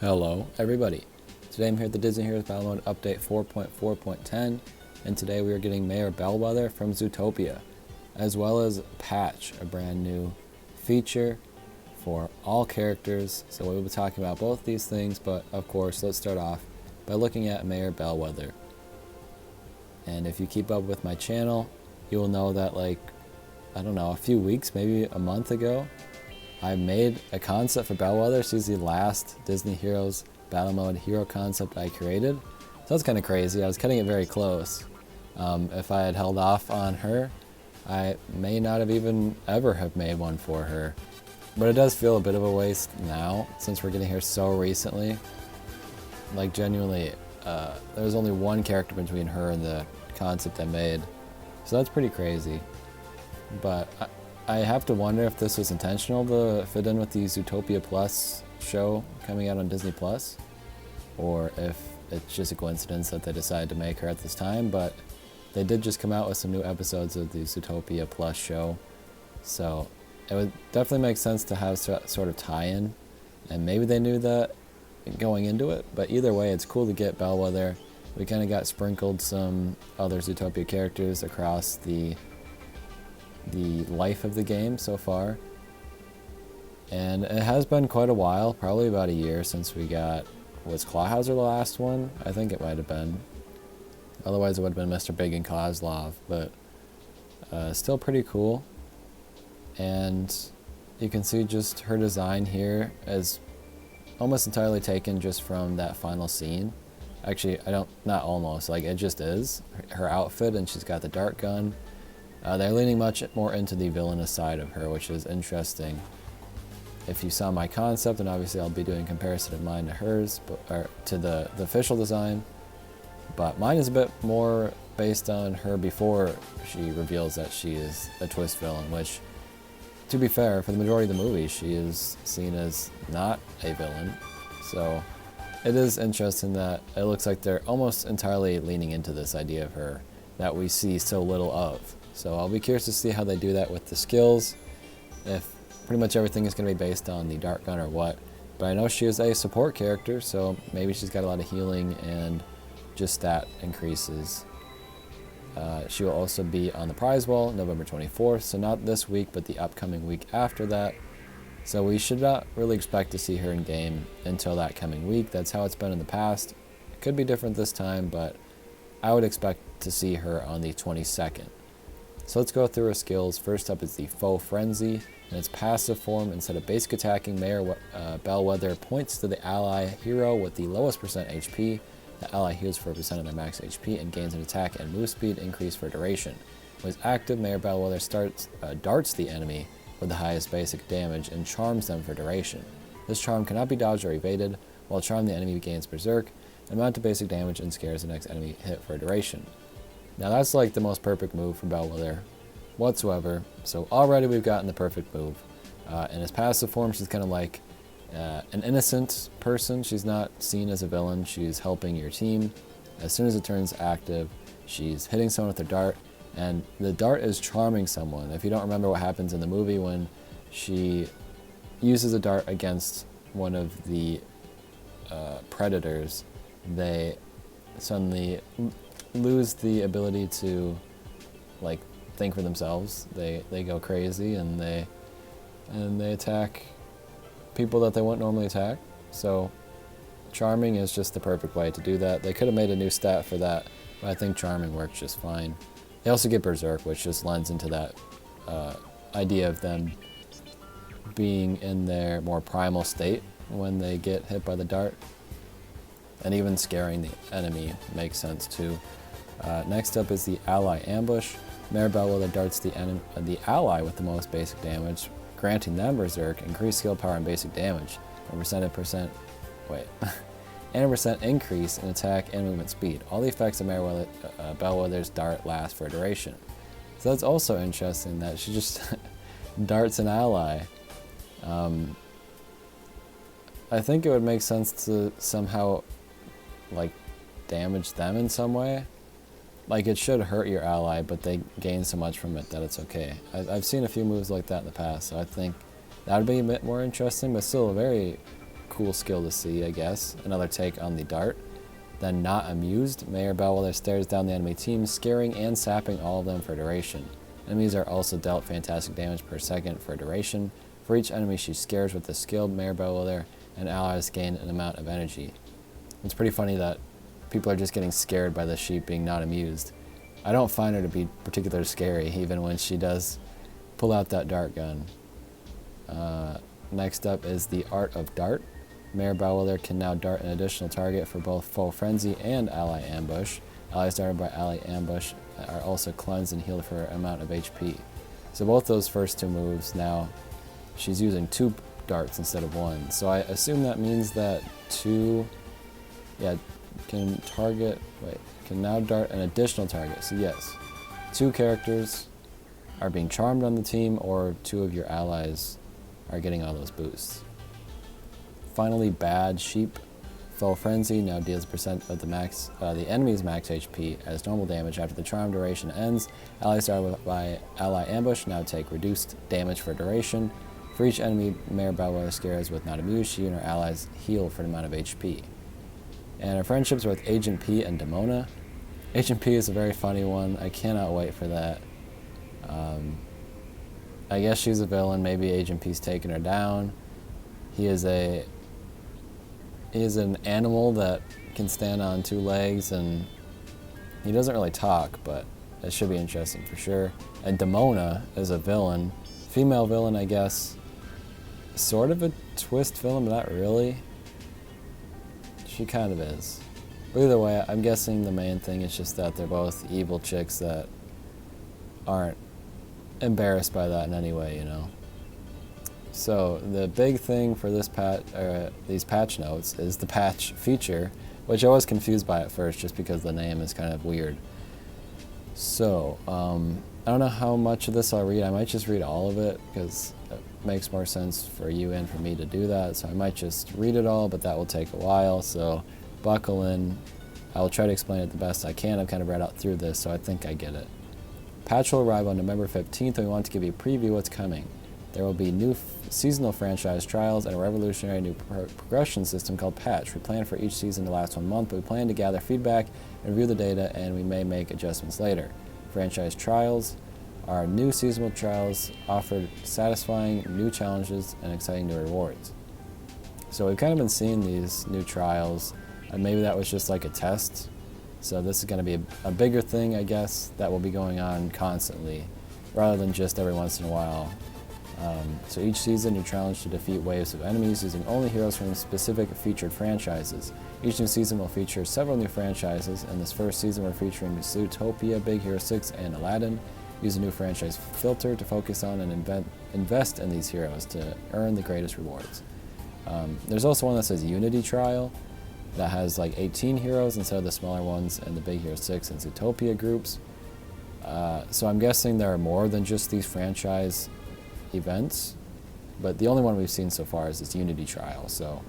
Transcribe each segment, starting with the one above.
Hello everybody, today I'm here at the Disney Heroes Battle Mode Update 4.4.10 and today we are getting Mayor Bellwether from Zootopia, as well as Patch, a brand new feature for all characters. So we'll be talking about both these things, but of course let's start off by looking at Mayor Bellwether. And if you keep up with my channel, you will know that a few weeks, maybe a month ago, I made a concept for Bellwether. She's the last Disney Heroes Battle Mode hero concept I created. So that's kind of crazy. I was cutting it very close. If I had held off on her, I may not have even ever have made one for her. But it does feel a bit of a waste now, since we're getting her so recently. Like genuinely, there was only one character between her and the concept I made. So that's pretty crazy. But I have to wonder if this was intentional to fit in with the Zootopia Plus show coming out on Disney Plus, or if it's just a coincidence that they decided to make her at this time. But they did just come out with some new episodes of the Zootopia Plus show, so it would definitely make sense to have sort of tie-in, and maybe they knew that going into it. But either way, it's cool to get Bellwether. We kind of got sprinkled some other Zootopia characters across the life of the game so far, and it has been quite a while, probably about a year since we got, was Clawhauser the last one? I think it might have been. Otherwise it would have been Mr. Big and Kozlov, but still pretty cool. And you can see just her design here is almost entirely taken just from that final scene. Actually, not almost, like it just is her outfit, and she's got the dart gun. They're leaning much more into the villainous side of her, which is interesting. If you saw my concept, and obviously I'll be doing a comparison of mine to hers, or to the official design, but mine is a bit more based on her before she reveals that she is a twist villain, which, to be fair, for the majority of the movie, she is seen as not a villain. So it is interesting that it looks like they're almost entirely leaning into this idea of her that we see so little of. So I'll be curious to see how they do that with the skills, if pretty much everything is going to be based on the dart gun or what. But I know she is a support character, so maybe she's got a lot of healing and just stat increases. She will also be on the prize wall November 24th, so not this week, but the upcoming week after that. So we should not really expect to see her in game until that coming week. That's how it's been in the past. It could be different this time, but I would expect to see her on the 22nd. So let's go through her skills. First up is the Faux Frenzy. In its passive form, instead of basic attacking, Mayor Bellwether points to the ally hero with the lowest percent HP. The ally heals for a percent of their max HP and gains an attack and move speed increase for duration. When it's active, Mayor Bellwether darts the enemy with the highest basic damage and charms them for duration. This charm cannot be dodged or evaded, while charm the enemy gains Berserk, an amount of basic damage, and scares the next enemy hit for duration. Now that's like the most perfect move for Bellwether whatsoever. So already we've gotten the perfect move. In his passive form, she's kind of like an innocent person. She's not seen as a villain. She's helping your team. As soon as it turns active, she's hitting someone with her dart, and the dart is charming someone. If you don't remember what happens in the movie when she uses a dart against one of the predators, they suddenly lose the ability to think for themselves. They go crazy and they attack people that they wouldn't normally attack. So charming is just the perfect way to do that. They could have made a new stat for that, but I think charming works just fine. They also get Berserk, which just lends into that idea of them being in their more primal state when they get hit by the dart, and even scaring the enemy makes sense too. Next up is the Ally Ambush. Mayor Bellwether darts the ally with the most basic damage, granting them Berserk, increased skill power and basic damage, and a percent increase in attack and movement speed. All the effects of Mayor Bellwether's dart last for a duration. So that's also interesting that she just darts an ally. I think it would make sense to somehow damage them in some way. Like, it should hurt your ally, but they gain so much from it that it's okay. I've seen a few moves like that in the past, so I think that would be a bit more interesting, but still a very cool skill to see, I guess. Another take on the dart. Then Not Amused. Mayor Bellwether stares down the enemy team, scaring and sapping all of them for duration. Enemies are also dealt fantastic damage per second for duration. For each enemy she scares with the skill, Mayor Bellwether and allies gain an amount of energy. It's pretty funny that people are just getting scared by the sheep being not amused. I don't find her to be particularly scary, even when she does pull out that dart gun. Next up is the Art of Dart. Mayor Bellwether can now dart an additional target for both Foe Frenzy and Ally Ambush. Allies darted by Ally Ambush are also cleansed and healed for an amount of HP. So both those first two moves, now she's using 2 darts instead of 1. So I assume that means that 2, can now dart an additional target. So yes, 2 characters are being charmed on the team, or 2 of your allies are getting all those boosts. Finally, Bad Sheep. Foe Frenzy now deals percent of the enemy's max HP as normal damage after the charm duration ends. Allies started by Ally Ambush now take reduced damage for duration. For each enemy Mayor Bellwether scares with Not Amused, she and her allies heal for an amount of HP. And our friendships are with Agent P and Demona. Agent P is a very funny one. I cannot wait for that. I guess she's a villain. Maybe Agent P's taking her down. He is an animal that can stand on 2 legs, and he doesn't really talk, but it should be interesting for sure. And Demona is a villain. Female villain, I guess. Sort of a twist villain, but not really. She kind of is. But either way, I'm guessing the main thing is just that they're both evil chicks that aren't embarrassed by that in any way, you know. So the big thing for this these patch notes is the patch feature, which I was confused by at first just because the name is kind of weird. So I don't know how much of this I'll read. I might just read all of it because it makes more sense for you and for me to do that. So I might just read it all, but that will take a while. So buckle in. I'll try to explain it the best I can. I've kind of read out through this, so I think I get it. Patch will arrive on November 15th, and we want to give you a preview of what's coming. There will be new seasonal franchise trials and a revolutionary new progression system called Patch. We plan for each season to last 1 month, but we plan to gather feedback and review the data, and we may make adjustments later. Franchise trials are new seasonal trials offered satisfying new challenges and exciting new rewards. So we've kind of been seeing these new trials, and maybe that was just like a test. So this is going to be a bigger thing, I guess, that will be going on constantly, rather than just every once in a while. So each season you're challenged to defeat waves of enemies using only heroes from specific featured franchises. Each new season will feature several new franchises. In this first season we're featuring Zootopia, Big Hero 6, and Aladdin. Use a new franchise filter to focus on and invest in these heroes to earn the greatest rewards. There's also one that says Unity Trial that has like 18 heroes instead of the smaller ones in the Big Hero 6 and Zootopia groups. So I'm guessing there are more than just these franchise events, but the only one we've seen so far is this Unity Trial, so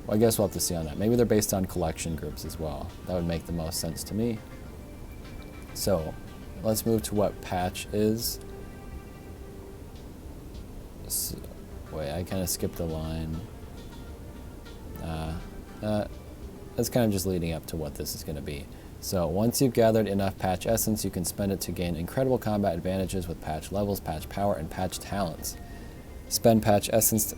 I guess we'll have to see on that. Maybe they're based on collection groups as well. That would make the most sense to me. So let's move to what Patch is. So, wait, I kind of skipped a line. That's kind of just leading up to what this is going to be. So once you've gathered enough Patch Essence, you can spend it to gain incredible combat advantages with Patch levels, Patch power, and Patch talents. Spend Patch Essence to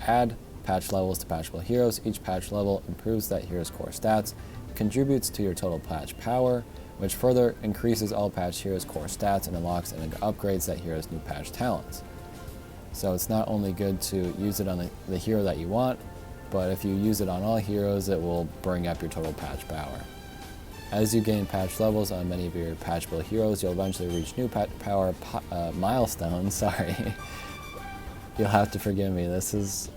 add Patch levels to patchable heroes. Each Patch level improves that hero's core stats, contributes to your total Patch power, which further increases all Patch heroes' core stats and unlocks and upgrades that hero's new Patch talents. So it's not only good to use it on the hero that you want, but if you use it on all heroes, it will bring up your total Patch power. As you gain Patch levels on many of your patchable heroes, you'll eventually reach new Patch power milestones. Sorry. You'll have to forgive me. This is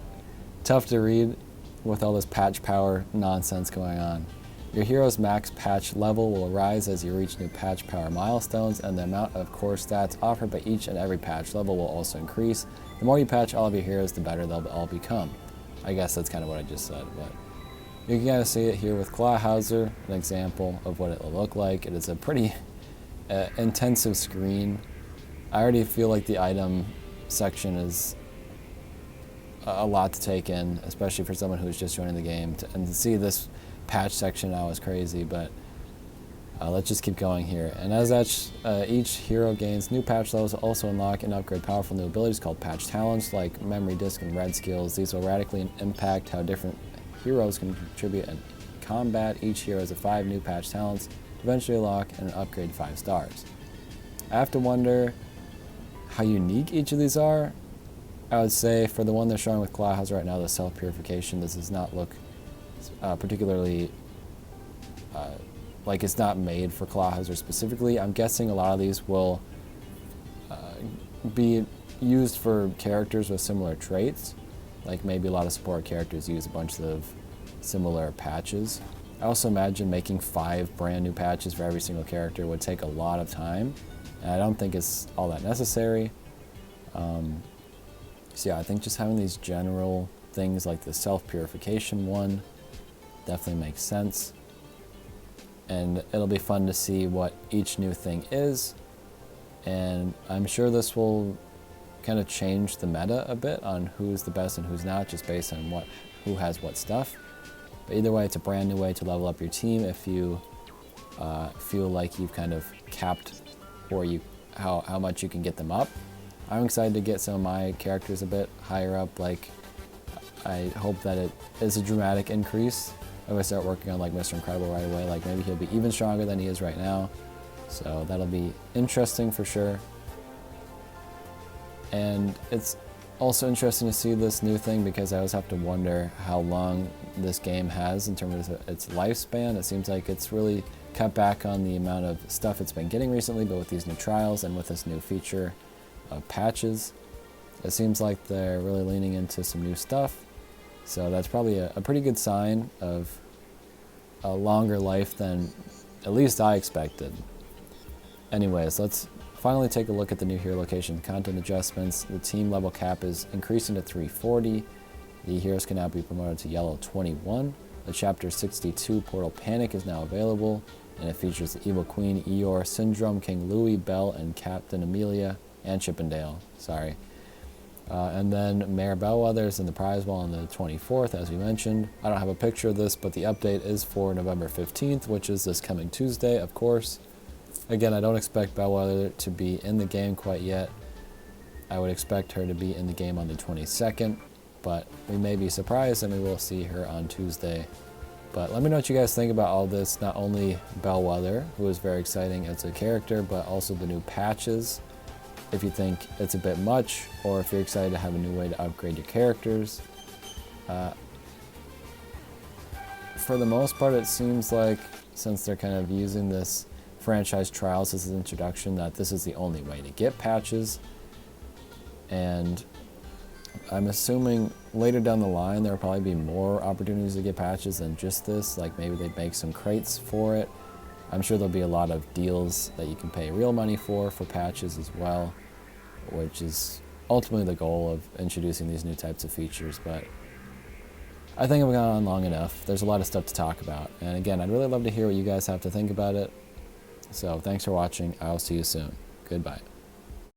tough to read with all this Patch power nonsense going on. Your hero's max Patch level will rise as you reach new Patch power milestones, and the amount of core stats offered by each and every Patch level will also increase. The more you patch all of your heroes, the better they'll all become. I guess that's kind of what I just said, but you can kind of see it here with Clawhauser, an example of what it will look like. It is a pretty intensive screen. I already feel like the item section is a lot to take in, especially for someone who's just joining the game. And to see this patch section now is crazy, but let's just keep going here. And as each hero gains new patch levels, also unlock and upgrade powerful new abilities called patch talents, like memory disk and red skills. These will radically impact how different heroes can contribute in combat. Each hero has 5 new patch talents, eventually unlock and upgrade 5 stars. I have to wonder how unique each of these are. I would say for the one they're showing with Clawhauser right now, the self-purification, this does not look particularly like it's not made for Clawhauser specifically. I'm guessing a lot of these will be used for characters with similar traits. Like maybe a lot of support characters use a bunch of similar patches. I also imagine making 5 brand new patches for every single character would take a lot of time, and I don't think it's all that necessary. So yeah, I think just having these general things like the self-purification one definitely makes sense. And it'll be fun to see what each new thing is. And I'm sure this will kind of change the meta a bit on who's the best and who's not, just based on who has what stuff. But either way, it's a brand new way to level up your team if you feel like you've kind of capped or how much you can get them up. I'm excited to get some of my characters a bit higher up. Like, I hope that it is a dramatic increase. I'm gonna start working on like Mr. Incredible right away. Like maybe he'll be even stronger than he is right now. So that'll be interesting for sure. And it's also interesting to see this new thing because I always have to wonder how long this game has in terms of its lifespan. It seems like it's really cut back on the amount of stuff it's been getting recently, but with these new trials and with this new feature of patches, it seems like they're really leaning into some new stuff. So that's probably a pretty good sign of a longer life than at least I expected. Anyways, let's finally take a look at the new hero location content adjustments. The team level cap is increasing to 340. The heroes can now be promoted to yellow 21. The chapter 62 Portal Panic is now available, and it features the Evil Queen, Eeyore, Syndrome, King Louie, Belle, and Captain Amelia, and Chippendale, sorry. And then Mayor Bellwether is in the prize wall on the 24th, as we mentioned. I don't have a picture of this, but the update is for November 15th, which is this coming Tuesday, of course. Again, I don't expect Bellwether to be in the game quite yet. I would expect her to be in the game on the 22nd, but we may be surprised and we will see her on Tuesday. But let me know what you guys think about all this, not only Bellwether, who is very exciting as a character, but also the new patches. If you think it's a bit much, or if you're excited to have a new way to upgrade your characters. For the most part, it seems like, since they're kind of using this franchise trials as an introduction, that this is the only way to get patches. And I'm assuming later down the line there will probably be more opportunities to get patches than just this. Like maybe they'd make some crates for it. I'm sure there'll be a lot of deals that you can pay real money for patches as well, which is ultimately the goal of introducing these new types of features. But I think I've gone on long enough. There's a lot of stuff to talk about. And again, I'd really love to hear what you guys have to think about it. So thanks for watching. I'll see you soon. Goodbye.